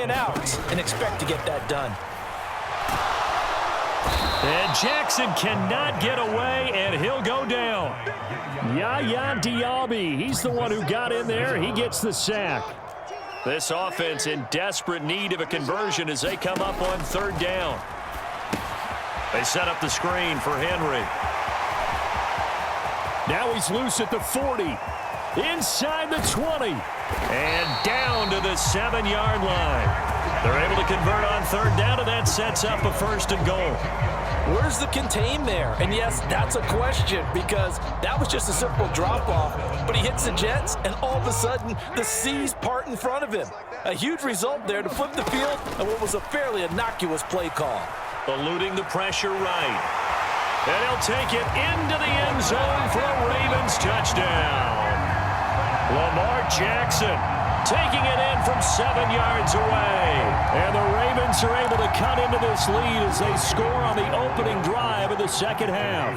laying out and expect to get that done. And Jackson cannot get away, and he'll go down. Yaya Diaby, he's the one who got in there. He gets the sack. This offense in desperate need of a conversion as they come up on third down. They set up the screen for Henry. Now he's loose at the 40. Inside the 20. And down to the 7-yard line. They're able to convert on third down, and that sets up a first and goal. Where's the contain there? And yes, that's a question because that was just a simple drop-off. But he hits the Jets, and all of a sudden, the seas part in front of him. A huge result there to flip the field and what was a fairly innocuous play call. Eluding the pressure right. And he'll take it into the end zone for a Ravens touchdown. Lamar Jackson taking it in from 7 yards away. And the Ravens are able to cut into this lead as they score on the opening drive of the second half.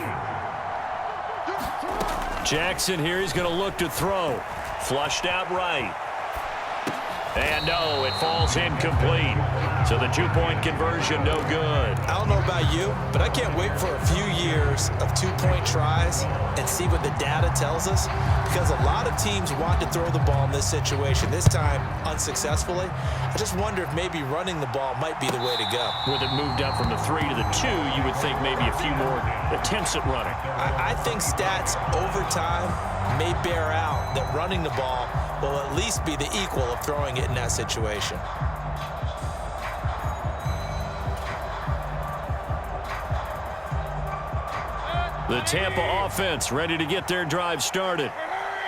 Jackson here, he's going to look to throw. Flushed out right. And no, it falls incomplete. So the two-point conversion, no good. I don't know about you, but I can't wait for a few years of two-point tries and see what the data tells us. Because a lot of teams want to throw the ball in this situation, this time unsuccessfully. I just wonder if maybe running the ball might be the way to go. With it moved up from the 3 to the 2, you would think maybe a few more attempts at running. I think stats over time may bear out that running the ball will at least be the equal of throwing it in that situation. The Tampa offense ready to get their drive started.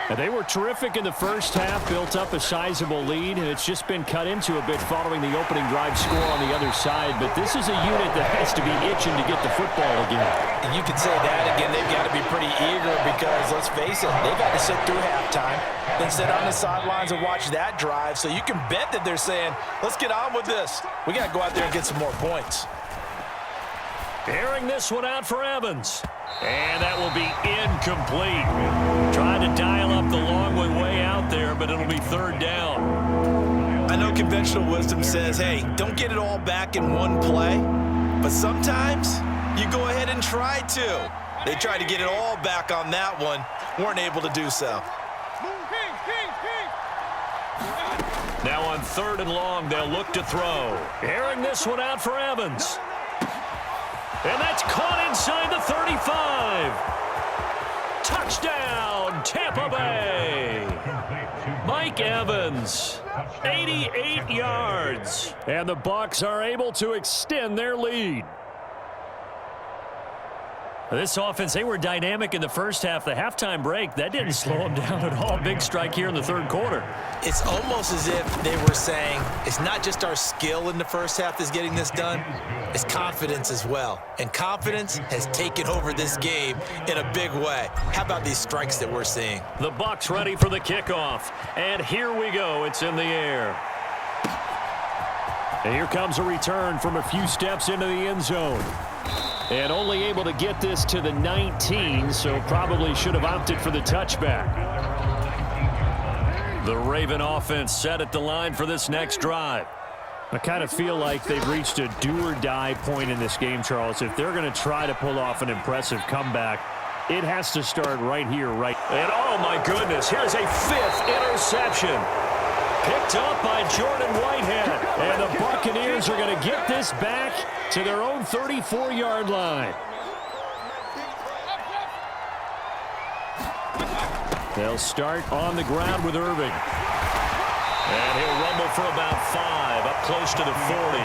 And they were terrific in the first half, built up a sizable lead, and it's just been cut into a bit following the opening drive score on the other side. But this is a unit that has to be itching to get the football again. And you can say that again, they've got to be pretty eager because, let's face it, they've got to sit through halftime, then sit on the sidelines and watch that drive. So you can bet that they're saying, let's get on with this. We got to go out there and get some more points. Airing this one out for Evans. And that will be incomplete. Trying to dial up the long one way out there, but it'll be third down. I know conventional wisdom says, hey, don't get it all back in one play. But sometimes you go ahead and try to. They tried to get it all back on that one. Weren't able to do so. Now on third and long, they'll look to throw. Airing this one out for Evans. And that's caught inside the 35. Touchdown, Tampa Bay. Mike Evans, 88 yards. And the Bucs are able to extend their lead. This offense, they were dynamic in the first half. The halftime break, that didn't slow them down at all. Big strike here in the third quarter. It's almost as if they were saying, it's not just our skill in the first half that's getting this done, it's confidence as well. And confidence has taken over this game in a big way. How about these strikes that we're seeing? The Bucs ready for the kickoff. And here we go. It's in the air. And here comes a return from a few steps into the end zone. And only able to get this to the 19, so probably should have opted for the touchback. The Raven offense set at the line for this next drive. I kind of feel like they've reached a do-or-die point in this game, Charles. If they're going to try to pull off an impressive comeback, it has to start right here, right. And oh my goodness, here's a 5th interception. Picked up by Jordan Whitehead. And the Buccaneers are going to get this back to their own 34-yard line. They'll start on the ground with Irving. And he'll rumble for about 5, up close to the 40.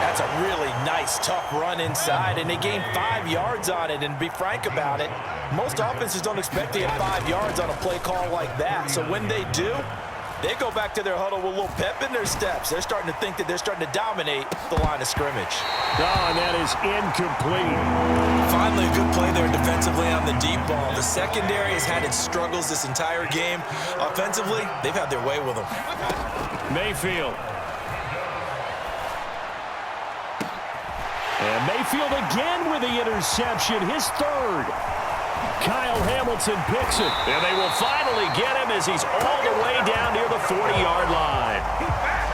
That's a really nice, tough run inside, and they gained 5 yards on it. And to be frank about it, most offenses don't expect to get 5 yards on a play call like that. So when they do, they go back to their huddle with a little pep in their steps. They're starting to think that they're starting to dominate the line of scrimmage. Oh, and that is incomplete. Finally, a good play there defensively on the deep ball. The secondary has had its struggles this entire game. Offensively, they've had their way with them. Mayfield. And Mayfield again with the interception, his 3rd. Kyle Hamilton picks it. And they will finally get him as he's all the way down near the 40-yard line.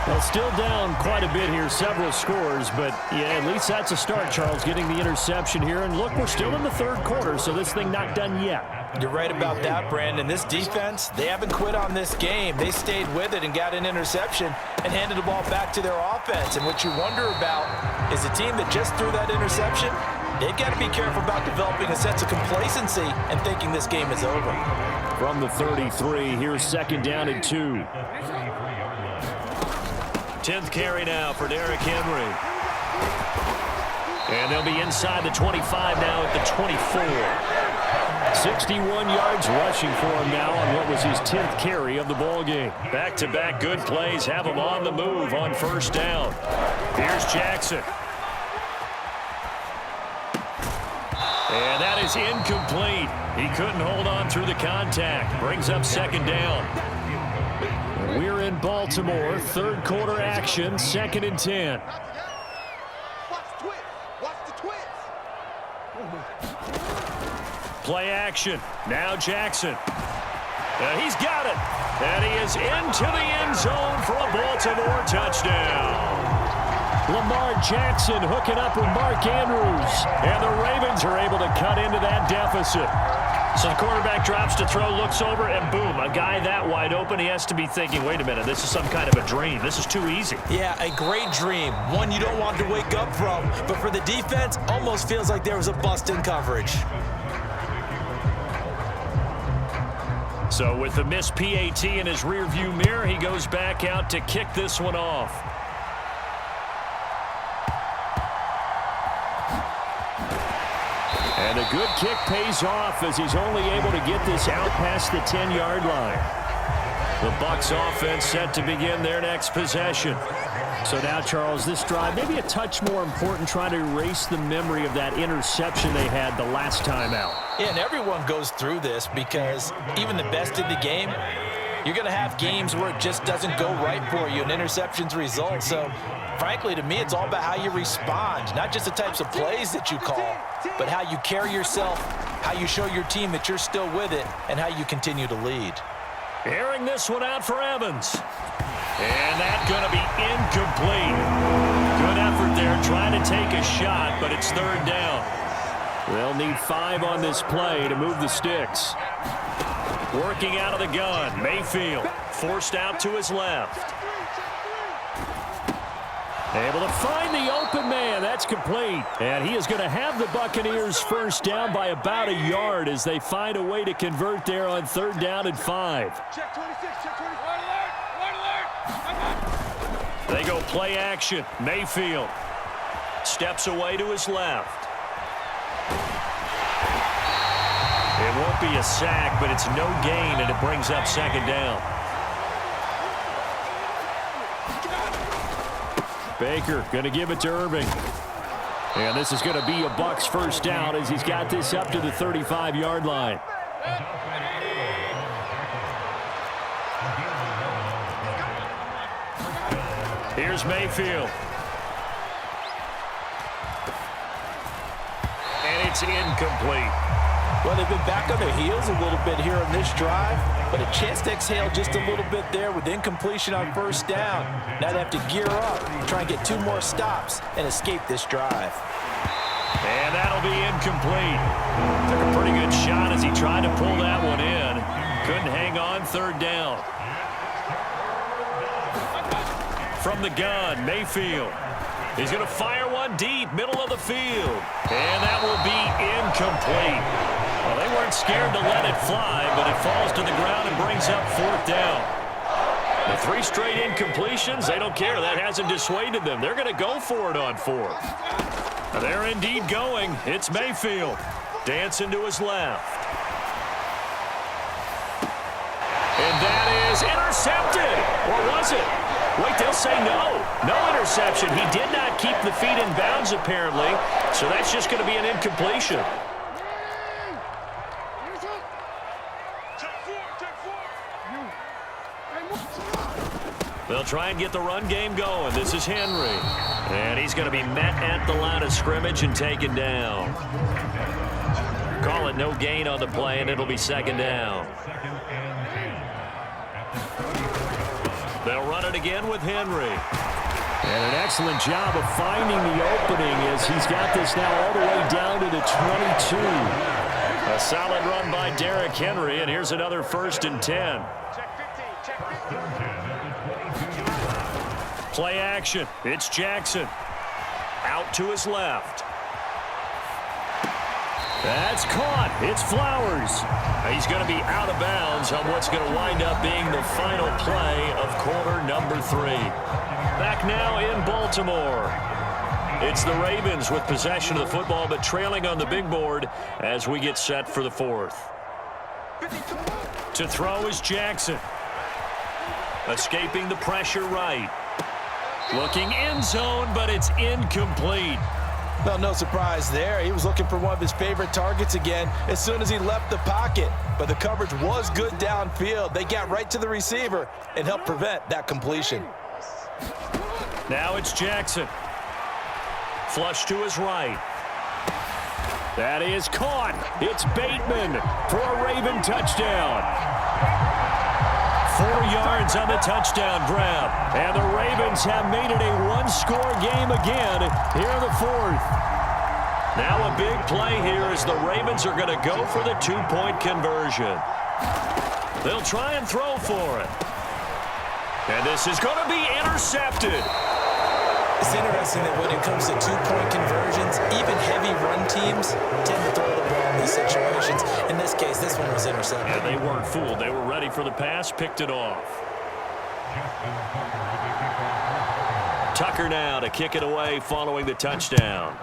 Well, still down quite a bit here, several scores, but yeah, at least that's a start, Charles, getting the interception here. And look, we're still in the third quarter, so this thing not done yet. You're right about that, Brandon. This defense, they haven't quit on this game. They stayed with it and got an interception and handed the ball back to their offense. And what you wonder about is a team that just threw that interception, they've got to be careful about developing a sense of complacency and thinking this game is over. From the 33, here's second down and 2. 10th carry now for Derrick Henry. And they'll be inside the 25 now at the 24. 61 yards rushing for him now on what was his 10th carry of the ball game. Back-to-back good plays have him on the move on first down. Here's Jackson. And that is incomplete. He couldn't hold on through the contact. Brings up second down. We're in Baltimore. Third quarter action. 2nd and 10. Play action. Now Jackson. He's got it. And he is into the end zone for a Baltimore touchdown. Lamar Jackson hooking up with Mark Andrews. And the Ravens are able to cut into that deficit. So the quarterback drops to throw, looks over, and boom, a guy that wide open, he has to be thinking, wait a minute, this is some kind of a dream. This is too easy. Yeah, a great dream. One you don't want to wake up from. But for the defense, almost feels like there was a bust in coverage. So with the missed PAT in his rearview mirror, he goes back out to kick this one off. And a good kick pays off as he's only able to get this out past the 10-yard line. The Bucs offense set to begin their next possession. So now, Charles, this drive maybe a touch more important, trying to erase the memory of that interception they had the last time out. Yeah, and everyone goes through this because even the best in the game, you're going to have games where it just doesn't go right for you and interceptions result. So, frankly, to me, it's all about how you respond, not just the types of plays that you call, but how you carry yourself, how you show your team that you're still with it, and how you continue to lead. Airing this one out for Evans. And that's going to be incomplete. Good effort there trying to take a shot, but it's third down. They'll need 5 on this play to move the sticks. Working out of the gun, Mayfield forced out to his left. Able to find the open man. That's complete. And he is going to have the Buccaneers first down by about a yard as they find a way to convert there on third down and 5. Check 26, check 26. Wide alert. They go play action. Mayfield steps away to his left. It won't be a sack, but it's no gain, and it brings up second down. Baker going to give it to Irving. And this is going to be a Bucs first down as he's got this up to the 35-yard line. Here's Mayfield. And it's incomplete. Well, they've been back on their heels a little bit here on this drive, but a chance to exhale just a little bit there with incompletion on first down. Now they have to gear up, try and get 2 more stops, and escape this drive. And that'll be incomplete. Took a pretty good shot as he tried to pull that one in. Couldn't hang on, third down. From the gun, Mayfield. He's going to fire one deep, middle of the field. And that will be incomplete. Well, they weren't scared to let it fly, but it falls to the ground and brings up fourth down. The 3 straight incompletions, they don't care. That hasn't dissuaded them. They're going to go for it on fourth. They're indeed going. It's Mayfield. Dancing to his left. And that is intercepted. Or was it? Wait, they'll say no. No interception. He did not keep the feet in bounds, apparently. So that's just going to be an incompletion. They'll try and get the run game going. This is Henry. And he's going to be met at the line of scrimmage and taken down. Call it no gain on the play, and it'll be second down. They'll run it again with Henry. And an excellent job of finding the opening as he's got this now all the way down to the 22. A solid run by Derrick Henry, and here's another 1st and 10. Play action. It's Jackson. Out to his left. That's caught. It's Flowers. He's going to be out of bounds on what's going to wind up being the final play of quarter number 3. Back now in Baltimore. It's the Ravens with possession of the football, but trailing on the big board as we get set for the 4th. To throw is Jackson. Escaping the pressure right. Looking end zone, but it's incomplete. Well, no surprise there. He was looking for one of his favorite targets again as soon as he left the pocket. But the coverage was good downfield. They got right to the receiver and helped prevent that completion. Now it's Jackson. Flush to his right. That is caught. It's Bateman for a Raven touchdown. 4 yards on the touchdown grab. And the Ravens have made it a one-score game again here in the 4th. Now a big play here as the Ravens are going to go for the 2-point conversion. They'll try and throw for it. And this is going to be intercepted. It's interesting that when it comes to 2-point conversions, even heavy run teams tend to throw the ball in these situations. In this case, this one was intercepted. Yeah, they weren't fooled. They were ready for the pass, picked it off. Tucker now to kick it away following the touchdown.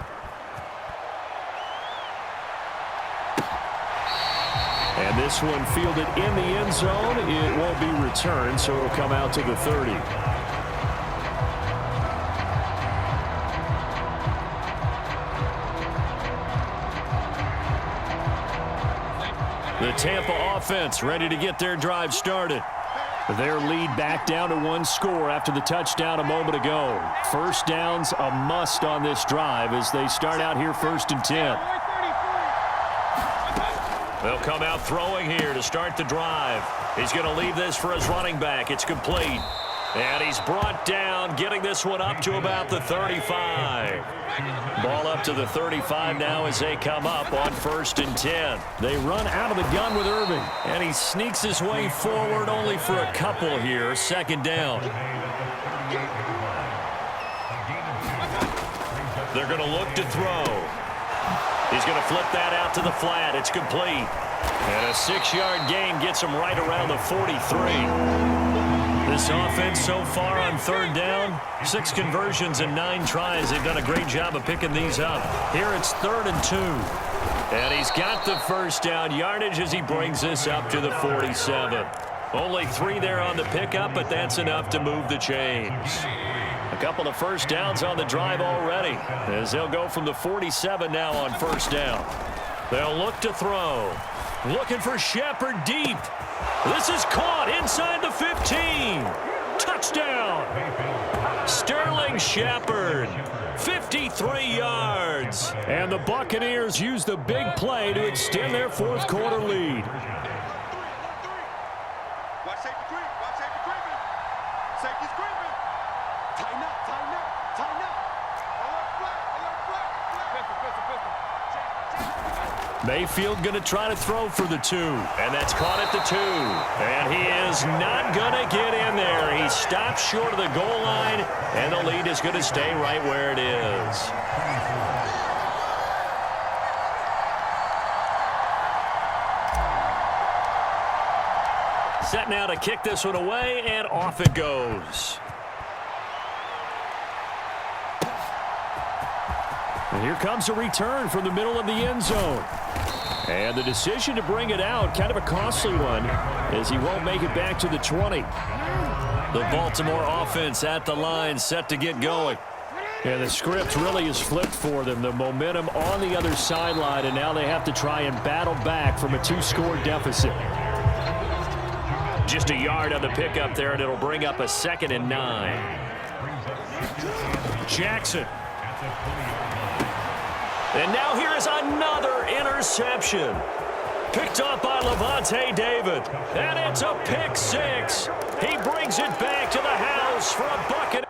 And this one fielded in the end zone. It won't be returned, so it'll come out to the 30. The Tampa offense ready to get their drive started. Their lead back down to 1 score after the touchdown a moment ago. First down's a must on this drive as they start out here 1st and 10. They'll come out throwing here to start the drive. He's going to leave this for his running back. It's complete. And he's brought down, getting this one up to about the 35. Ball up to the 35 now as they come up on 1st and 10. They run out of the gun with Irving. And he sneaks his way forward only for a couple here. 2nd down. They're going to look to throw. He's going to flip that out to the flat. It's complete. And a 6-yard gain gets him right around the 43. This offense so far on 3rd down, 6 conversions and 9 tries. They've done a great job of picking these up. Here it's 3rd and 2. And he's got the 1st down yardage as he brings this up to the 47. Only 3 there on the pickup, but that's enough to move the chains. A couple of 1st downs on the drive already as they'll go from the 47 now on 1st down. They'll look to throw. Looking for Shepard deep. This is caught inside the 15. Touchdown. Sterling Shepard, 53 yards. And the Buccaneers use the big play to extend their 4th quarter lead. Watch safety creep. Watch safety creeping. Safety's creeping. Tighten up, tighten up, tighten up. Alert flat, alert flat. Pistol, pistol, pistol. Mayfield going to try to throw for the 2. And that's caught at the 2. And he is not going to get in there. He stops short of the goal line. And the lead is going to stay right where it is. Set now to kick this one away. And off it goes. And here comes a return from the middle of the end zone. And the decision to bring it out, kind of a costly one, as he won't make it back to the 20. The Baltimore offense at the line, set to get going. And the script really is flipped for them. The momentum on the other sideline, and now they have to try and battle back from a 2-score deficit. Just a yard on the pickup there, and it'll bring up a 2nd and 9. Jackson. And now here is another interception. Picked up by Lavonte David. And it's a pick six. He brings it back to the house for a bucket